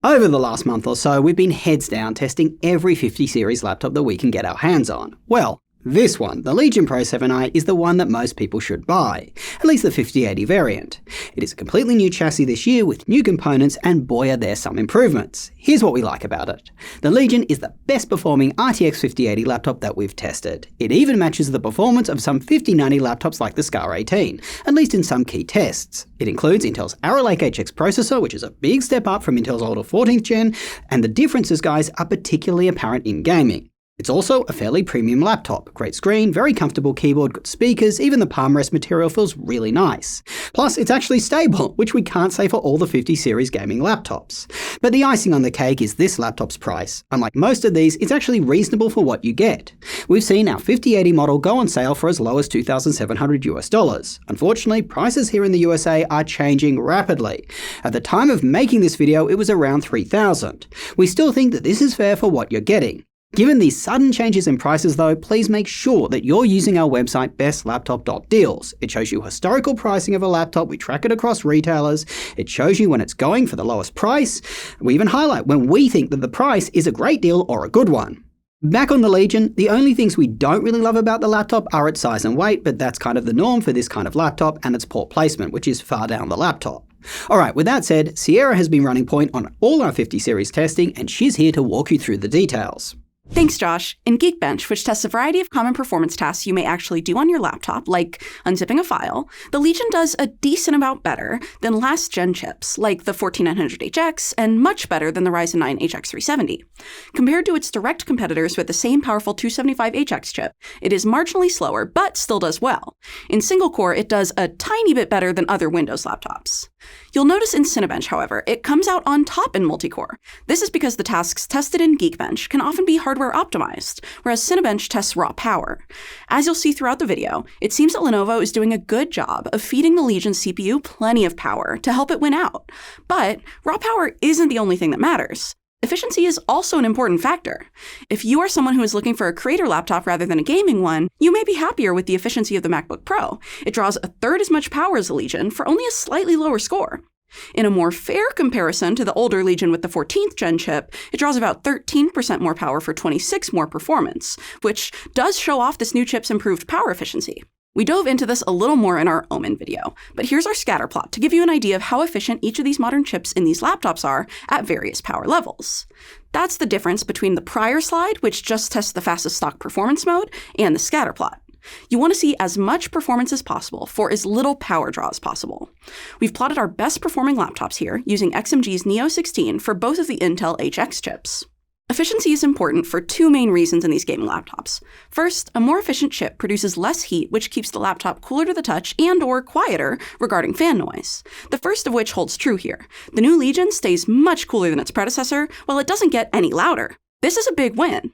Over the last month or so, we've been heads down testing every 50 series laptop that we can get our hands on. Well, this one, the Legion Pro 7i, is the one that most people should buy, at least the 5080 variant. It is a completely new chassis this year with new components, and boy are there some improvements. Here's what we like about it. The Legion is the best performing RTX 5080 laptop that we've tested. It even matches the performance of some 5090 laptops like the Scar 18, at least in some key tests. It includes Intel's Arrow Lake HX processor, which is a big step up from Intel's older 14th gen, and the differences, guys, are particularly apparent in gaming. It's also a fairly premium laptop. Great screen, very comfortable keyboard, good speakers, even the palm rest material feels really nice. Plus, it's actually stable, which we can't say for all the 50 series gaming laptops. But the icing on the cake is this laptop's price. Unlike most of these, it's actually reasonable for what you get. We've seen our 5080 model go on sale for as low as $2,700 US. Unfortunately, prices here in the USA are changing rapidly. At the time of making this video, it was around $3,000. We still think that this is fair for what you're getting. Given these sudden changes in prices though, please make sure that you're using our website bestlaptop.deals. It shows you historical pricing of a laptop, we track it across retailers, it shows you when it's going for the lowest price, we even highlight when we think that the price is a great deal or a good one. Back on the Legion, the only things we don't really love about the laptop are its size and weight, but that's kind of the norm for this kind of laptop, and its poor placement, which is far down the laptop. Alright, with that said, Sierra has been running point on all our 50 series testing, and she's here to walk you through the details. Thanks, Josh. In Geekbench, which tests a variety of common performance tasks you may actually do on your laptop, like unzipping a file, the Legion does a decent amount better than last-gen chips, like the 14900HX, and much better than the Ryzen 9 HX370. Compared to its direct competitors with the same powerful 275HX chip, it is marginally slower, but still does well. In single-core, it does a tiny bit better than other Windows laptops. You'll notice in Cinebench, however, it comes out on top in multi-core. This is because the tasks tested in Geekbench can often be hardware optimized, whereas Cinebench tests raw power. As you'll see throughout the video, it seems that Lenovo is doing a good job of feeding the Legion CPU plenty of power to help it win out. But raw power isn't the only thing that matters. Efficiency is also an important factor. If you are someone who is looking for a creator laptop rather than a gaming one, you may be happier with the efficiency of the MacBook Pro. It draws a third as much power as the Legion for only a slightly lower score. In a more fair comparison to the older Legion with the 14th gen chip, it draws about 13% more power for 26 more performance, which does show off this new chip's improved power efficiency. We dove into this a little more in our Omen video, but here's our scatter plot to give you an idea of how efficient each of these modern chips in these laptops are at various power levels. That's the difference between the prior slide, which just tests the fastest stock performance mode, and the scatter plot. You want to see as much performance as possible for as little power draw as possible. We've plotted our best performing laptops here using XMG's Neo 16 for both of the Intel HX chips. Efficiency is important for two main reasons in these gaming laptops. First, a more efficient chip produces less heat, which keeps the laptop cooler to the touch and/or quieter regarding fan noise. The first of which holds true here. The new Legion stays much cooler than its predecessor, while it doesn't get any louder. This is a big win.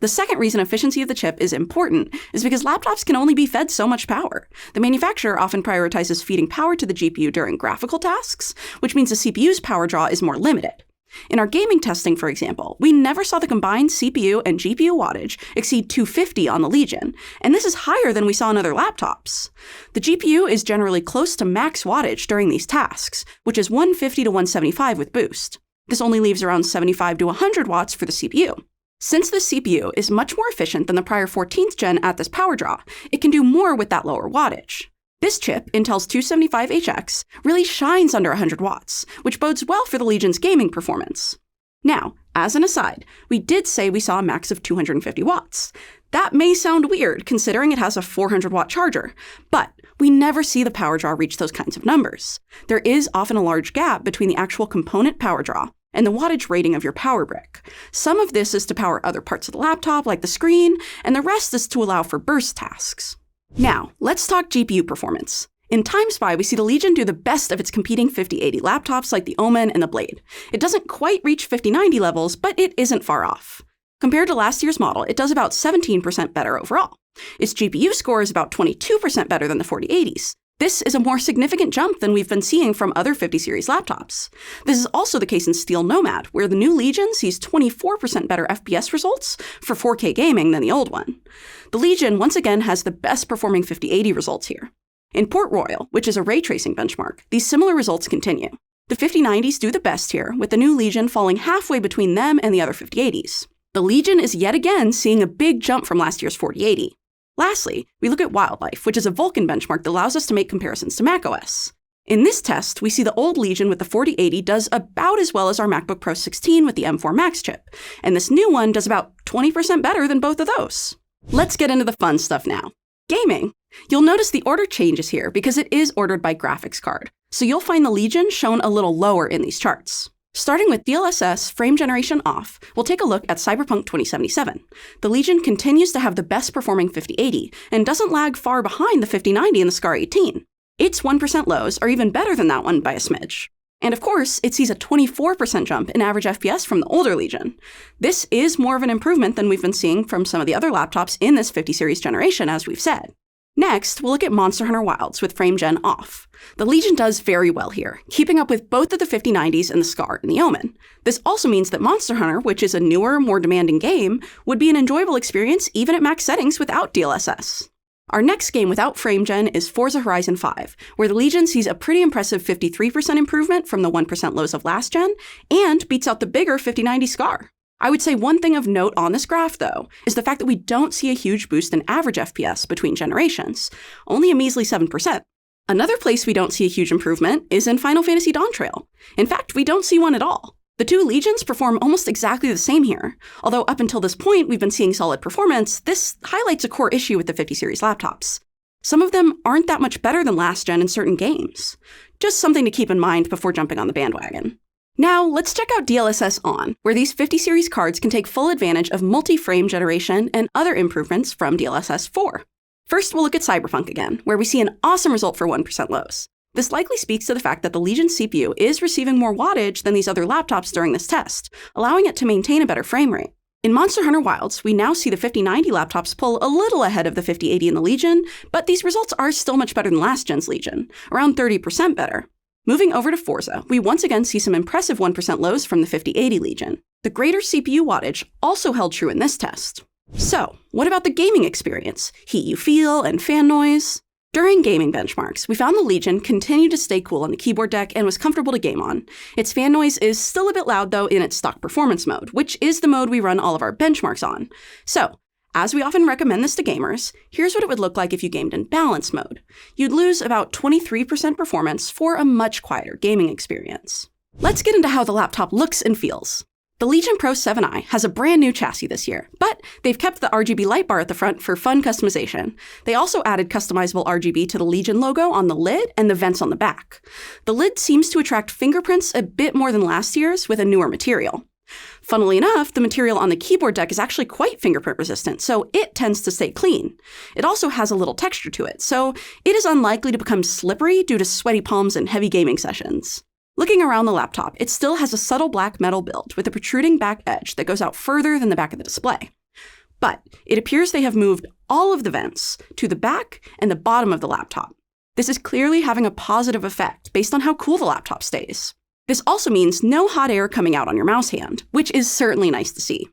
The second reason efficiency of the chip is important is because laptops can only be fed so much power. The manufacturer often prioritizes feeding power to the GPU during graphical tasks, which means the CPU's power draw is more limited. In our gaming testing, for example, we never saw the combined CPU and GPU wattage exceed 250 on the Legion, and this is higher than we saw in other laptops. The GPU is generally close to max wattage during these tasks, which is 150 to 175 with boost. This only leaves around 75 to 100 watts for the CPU. Since the CPU is much more efficient than the prior 14th gen at this power draw, it can do more with that lower wattage. This chip, Intel's 275HX, really shines under 100 watts, which bodes well for the Legion's gaming performance. Now, as an aside, we did say we saw a max of 250 watts. That may sound weird considering it has a 400-watt charger, but we never see the power draw reach those kinds of numbers. There is often a large gap between the actual component power draw and the wattage rating of your power brick. Some of this is to power other parts of the laptop, like the screen, and the rest is to allow for burst tasks. Now, let's talk GPU performance. In TimeSpy, we see the Legion do the best of its competing 5080 laptops like the Omen and the Blade. It doesn't quite reach 5090 levels, but it isn't far off. Compared to last year's model, it does about 17% better overall. Its GPU score is about 22% better than the 4080s. This is a more significant jump than we've been seeing from other 50 series laptops. This is also the case in Steel Nomad, where the new Legion sees 24% better FPS results for 4K gaming than the old one. The Legion once again has the best performing 5080 results here. In Port Royal, which is a ray tracing benchmark, these similar results continue. The 5090s do the best here, with the new Legion falling halfway between them and the other 5080s. The Legion is yet again seeing a big jump from last year's 4080. Lastly, we look at Wildlife, which is a Vulkan benchmark that allows us to make comparisons to macOS. In this test, we see the old Legion with the 4080 does about as well as our MacBook Pro 16 with the M4 Max chip, and this new one does about 20% better than both of those. Let's get into the fun stuff now. Gaming. You'll notice the order changes here because it is ordered by graphics card, so you'll find the Legion shown a little lower in these charts. Starting with DLSS frame generation off, we'll take a look at Cyberpunk 2077. The Legion continues to have the best performing 5080 and doesn't lag far behind the 5090 and the Scar 18. Its 1% lows are even better than that one by a smidge. And of course, it sees a 24% jump in average FPS from the older Legion. This is more of an improvement than we've been seeing from some of the other laptops in this 50 series generation, as we've said. Next, we'll look at Monster Hunter Wilds with frame gen off. The Legion does very well here, keeping up with both of the 5090s and the Scar and the Omen. This also means that Monster Hunter, which is a newer, more demanding game, would be an enjoyable experience even at max settings without DLSS. Our next game without frame gen is Forza Horizon 5, where the Legion sees a pretty impressive 53% improvement from the 1% lows of last gen, and beats out the bigger 5090 Scar. I would say one thing of note on this graph, though, is the fact that we don't see a huge boost in average FPS between generations, only a measly 7%. Another place we don't see a huge improvement is in Final Fantasy Dawntrail. In fact, we don't see one at all. The two Legions perform almost exactly the same here. Although up until this point we've been seeing solid performance, this highlights a core issue with the 50 series laptops. Some of them aren't that much better than last gen in certain games. Just something to keep in mind before jumping on the bandwagon. Now, let's check out DLSS On, where these 50 series cards can take full advantage of multi-frame generation and other improvements from DLSS 4. First, we'll look at Cyberpunk again, where we see an awesome result for 1% lows. This likely speaks to the fact that the Legion CPU is receiving more wattage than these other laptops during this test, allowing it to maintain a better frame rate. In Monster Hunter Wilds, we now see the 5090 laptops pull a little ahead of the 5080 in the Legion, but these results are still much better than last gen's Legion, around 30% better. Moving over to Forza, we once again see some impressive 1% lows from the 5080 Legion. The greater CPU wattage also held true in this test. So, what about the gaming experience? Heat you feel and fan noise? During gaming benchmarks, we found the Legion continued to stay cool on the keyboard deck and was comfortable to game on. Its fan noise is still a bit loud though in its stock performance mode, which is the mode we run all of our benchmarks on. So, as we often recommend this to gamers, here's what it would look like if you gamed in balance mode. You'd lose about 23% performance for a much quieter gaming experience. Let's get into how the laptop looks and feels. The Legion Pro 7i has a brand new chassis this year, but they've kept the RGB light bar at the front for fun customization. They also added customizable RGB to the Legion logo on the lid and the vents on the back. The lid seems to attract fingerprints a bit more than last year's with a newer material. Funnily enough, the material on the keyboard deck is actually quite fingerprint resistant, so it tends to stay clean. It also has a little texture to it, so it is unlikely to become slippery due to sweaty palms and heavy gaming sessions. Looking around the laptop, it still has a subtle black metal build with a protruding back edge that goes out further than the back of the display. But it appears they have moved all of the vents to the back and the bottom of the laptop. This is clearly having a positive effect based on how cool the laptop stays. This also means no hot air coming out on your mouse hand, which is certainly nice to see.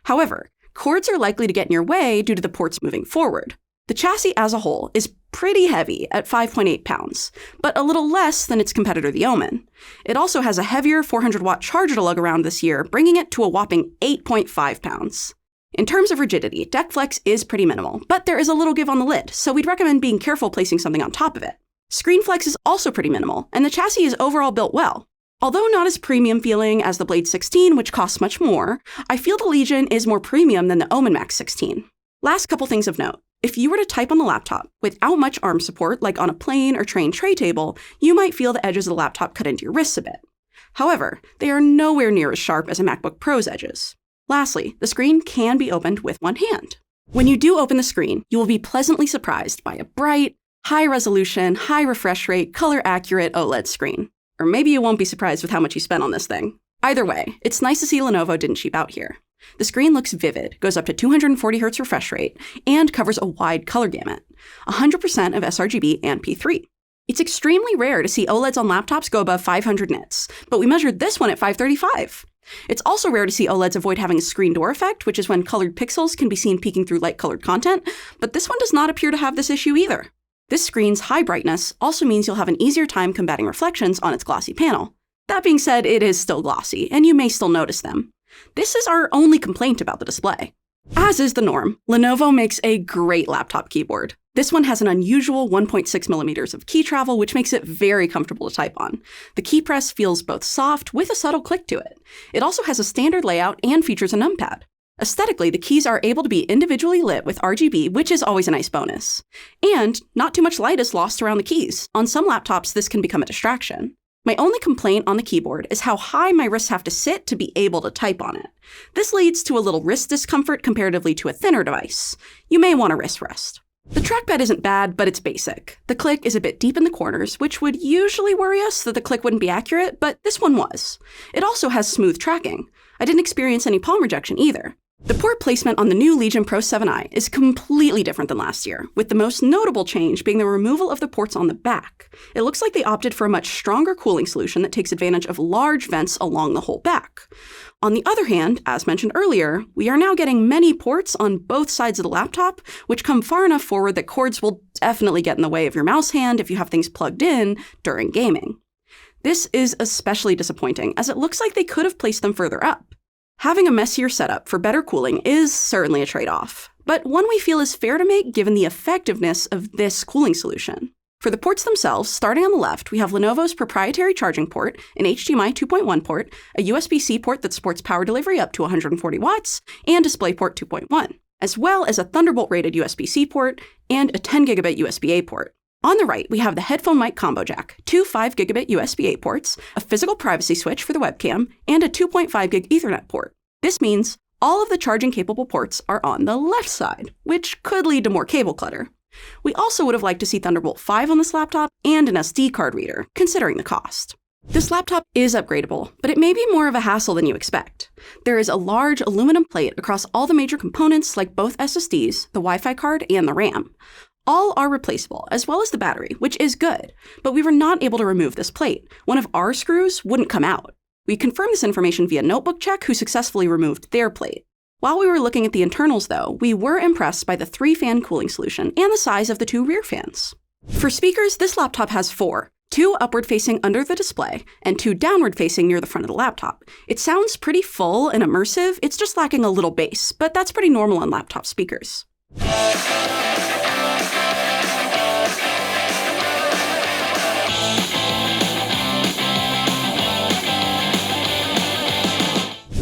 However, cords are likely to get in your way due to the ports moving forward. The chassis as a whole is pretty heavy at 5.8 pounds, but a little less than its competitor the Omen. It also has a heavier 400-watt charger to lug around this year, bringing it to a whopping 8.5 pounds. In terms of rigidity, deck flex is pretty minimal, but there is a little give on the lid, so we'd recommend being careful placing something on top of it. Screen flex is also pretty minimal, and the chassis is overall built well. Although not as premium feeling as the Blade 16, which costs much more, I feel the Legion is more premium than the Omen Max 16. Last couple things of note. If you were to type on the laptop without much arm support, like on a plane or train tray table, you might feel the edges of the laptop cut into your wrists a bit. However, they are nowhere near as sharp as a MacBook Pro's edges. Lastly, the screen can be opened with one hand. When you do open the screen, you will be pleasantly surprised by a bright, high-resolution, high-refresh rate, color-accurate OLED screen. Or maybe you won't be surprised with how much you spent on this thing. Either way, it's nice to see Lenovo didn't cheap out here. The screen looks vivid, goes up to 240Hz refresh rate, and covers a wide color gamut, 100% of sRGB and P3. It's extremely rare to see OLEDs on laptops go above 500 nits, but we measured this one at 535. It's also rare to see OLEDs avoid having a screen door effect, which is when colored pixels can be seen peeking through light-colored content, but this one does not appear to have this issue either. This screen's high brightness also means you'll have an easier time combating reflections on its glossy panel. That being said, it is still glossy, and you may still notice them. This is our only complaint about the display. As is the norm, Lenovo makes a great laptop keyboard. This one has an unusual 1.6 millimeters of key travel, which makes it very comfortable to type on. The key press feels both soft with a subtle click to it. It also has a standard layout and features a numpad. Aesthetically, the keys are able to be individually lit with RGB, which is always a nice bonus. And not too much light is lost around the keys. On some laptops, this can become a distraction. My only complaint on the keyboard is how high my wrists have to sit to be able to type on it. This leads to a little wrist discomfort comparatively to a thinner device. You may want a wrist rest. The trackpad isn't bad, but it's basic. The click is a bit deep in the corners, which would usually worry us that the click wouldn't be accurate, but this one was. It also has smooth tracking. I didn't experience any palm rejection either. The port placement on the new Legion Pro 7i is completely different than last year, with the most notable change being the removal of the ports on the back. It looks like they opted for a much stronger cooling solution that takes advantage of large vents along the whole back. On the other hand, as mentioned earlier, we are now getting many ports on both sides of the laptop, which come far enough forward that cords will definitely get in the way of your mouse hand if you have things plugged in during gaming. This is especially disappointing, as it looks like they could have placed them further up. Having a messier setup for better cooling is certainly a trade-off, but one we feel is fair to make given the effectiveness of this cooling solution. For the ports themselves, starting on the left, we have Lenovo's proprietary charging port, an HDMI 2.1 port, a USB-C port that supports power delivery up to 140 watts, and DisplayPort 2.1, as well as a Thunderbolt-rated USB-C port and a 10 gigabit USB-A port. On the right, we have the headphone mic combo jack, two 5 gigabit USB-A ports, a physical privacy switch for the webcam, and a 2.5 gig Ethernet port. This means all of the charging-capable ports are on the left side, which could lead to more cable clutter. We also would have liked to see Thunderbolt 5 on this laptop and an SD card reader, considering the cost. This laptop is upgradable, but it may be more of a hassle than you expect. There is a large aluminum plate across all the major components like both SSDs, the Wi-Fi card, and the RAM. All are replaceable, as well as the battery, which is good, but we were not able to remove this plate. One of our screws wouldn't come out. We confirmed this information via Notebook Check, who successfully removed their plate. While we were looking at the internals, though, we were impressed by the 3-fan cooling solution and the size of the 2 rear fans. For speakers, this laptop has 4, 2 upward-facing under the display, and 2 downward-facing near the front of the laptop. It sounds pretty full and immersive, it's just lacking a little bass, but that's pretty normal on laptop speakers.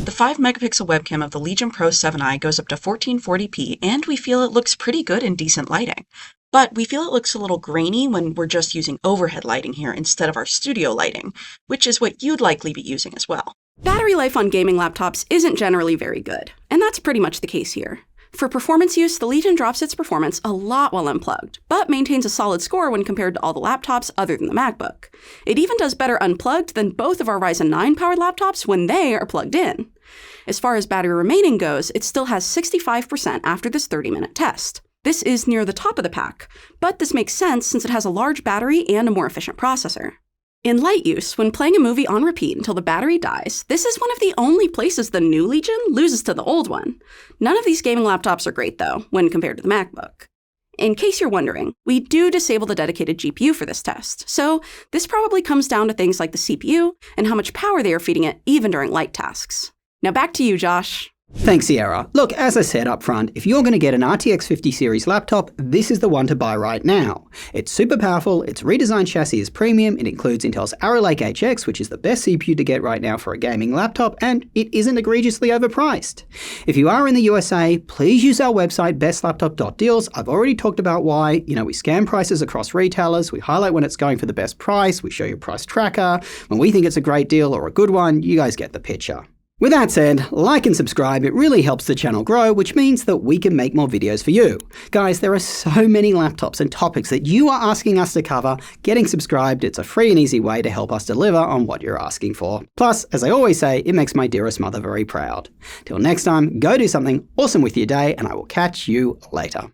The 5-megapixel webcam of the Legion Pro 7i goes up to 1440p, and we feel it looks pretty good in decent lighting. But we feel it looks a little grainy when we're just using overhead lighting here instead of our studio lighting, which is what you'd likely be using as well. Battery life on gaming laptops isn't generally very good, and that's pretty much the case here. For performance use, the Legion drops its performance a lot while unplugged, but maintains a solid score when compared to all the laptops other than the MacBook. It even does better unplugged than both of our Ryzen 9 powered laptops when they are plugged in. As far as battery remaining goes, it still has 65% after this 30-minute test. This is near the top of the pack, but this makes sense since it has a large battery and a more efficient processor. In light use, when playing a movie on repeat until the battery dies, this is one of the only places the new Legion loses to the old one. None of these gaming laptops are great, though, when compared to the MacBook. In case you're wondering, we do disable the dedicated GPU for this test, so this probably comes down to things like the CPU and how much power they are feeding it even during light tasks. Now back to you, Josh. Thanks, Sierra. Look, as I said up front, if you're going to get an RTX 50 series laptop, this is the one to buy right now. It's super powerful, its redesigned chassis is premium, it includes Intel's Arrow Lake HX, which is the best CPU to get right now for a gaming laptop, and it isn't egregiously overpriced. If you are in the USA, please use our website, bestlaptop.deals. I've already talked about why. We scan prices across retailers, we highlight when it's going for the best price, we show you a price tracker. When we think it's a great deal or a good one, you guys get the picture. With that said, like and subscribe, it really helps the channel grow, which means that we can make more videos for you. Guys, there are so many laptops and topics that you are asking us to cover. Getting subscribed, it's a free and easy way to help us deliver on what you're asking for. Plus, as I always say, it makes my dearest mother very proud. Till next time, go do something awesome with your day, and I will catch you later.